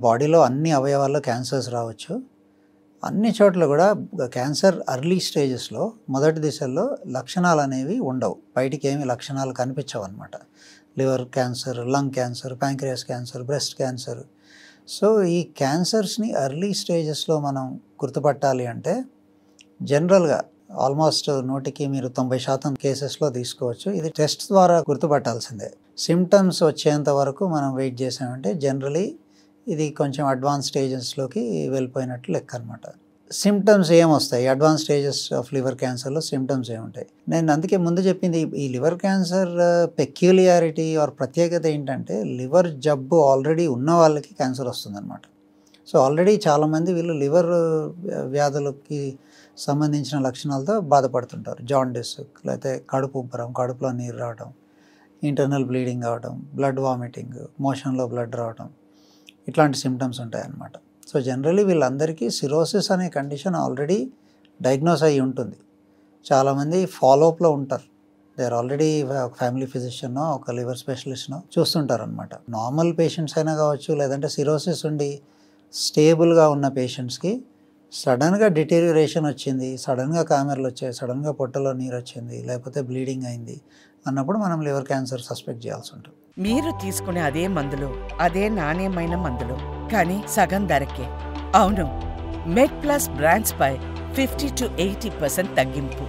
బాడీలో అన్ని అవయవాల్లో క్యాన్సర్స్ రావచ్చు. అన్ని చోట్ల కూడా క్యాన్సర్ ఎర్లీ స్టేజెస్లో మొదటి దశల్లో లక్షణాలనేవి ఉండవు. బయటికి ఏమి లక్షణాలు కనిపించవన్నమాట. Liver cancer, lung cancer, pancreas cancer, breast cancer. So ఈ క్యాన్సర్స్ని ఎర్లీ స్టేజెస్లో మనం గుర్తుపట్టాలి అంటే జనరల్గా ఆల్మోస్ట్ 100కి మీరు 90% కేసెస్లో తీసుకోవచ్చు. ఇది టెస్ట్ ద్వారా గుర్తుపట్టాల్సిందే. సిమ్టమ్స్ వచ్చేంత వరకు మనం వెయిట్ చేసామంటే జనరలీ ఇది కొంచెం అడ్వాన్స్ స్టేజెస్లోకి వెళ్ళిపోయినట్లు లెక్క అనమాట. సిమ్టమ్స్ ఏమొస్తాయి అడ్వాన్స్ స్టేజెస్ ఆఫ్ లివర్ క్యాన్సర్లో? సిమ్టమ్స్ ఏముంటాయి? నేను అందుకే ముందు చెప్పింది ఈ లివర్ క్యాన్సర్ పెక్యులియారిటీ ఆర్ ప్రత్యేకత ఏంటంటే లివర్ జబ్బు ఆల్రెడీ ఉన్న వాళ్ళకి క్యాన్సర్ వస్తుందన్నమాట. సో ఆల్రెడీ చాలామంది వీళ్ళు లివర్ వ్యాధులకి సంబంధించిన లక్షణాలతో బాధపడుతుంటారు. జాండిస్, లేకపోతే కడుపు ఉబ్బరం, కడుపులో నీరు రావడం, ఇంటర్నల్ బ్లీడింగ్ అవడం, బ్లడ్ వామిటింగ్, మోషన్లో బ్లడ్ రావడం, ఇట్లాంటి సిమ్టమ్స్ ఉంటాయన్నమాట. సో జనరలీ వీళ్ళందరికీ సిరోసిస్ అనే కండిషన్ ఆల్రెడీ డయాగ్నోస్ అయ్యి ఉంటుంది. చాలామంది ఫాలోఅప్లో ఉంటారు. దే ఆర్ ఆల్రెడీ ఒక ఫ్యామిలీ ఫిజిషియనో ఒక లివర్ స్పెషలిస్ట్నో చూస్తుంటారు అనమాట. నార్మల్ పేషెంట్స్ అయినా కావచ్చు, లేదంటే సిరోసిస్ ఉండి స్టేబుల్గా ఉన్న పేషెంట్స్కి సడన్గా డిటీరియేషన్ వచ్చింది, సడన్గా కామెర్లు వచ్చాయి, సడన్గా పొట్టలో నీరు వచ్చింది, లేకపోతే బ్లీడింగ్ అయింది అన్నప్పుడు మనం లివర్ క్యాన్సర్ సస్పెక్ట్ చేయాల్సి ఉంటుంది. మీరు తీసుకునే అదే మందులు, అదే నాణ్యమైన మందులు, కానీ సగం ధరకే. అవును, మెడ్ ప్లస్ బ్రాండ్స్ పై 50 to 80% తగ్గింపు.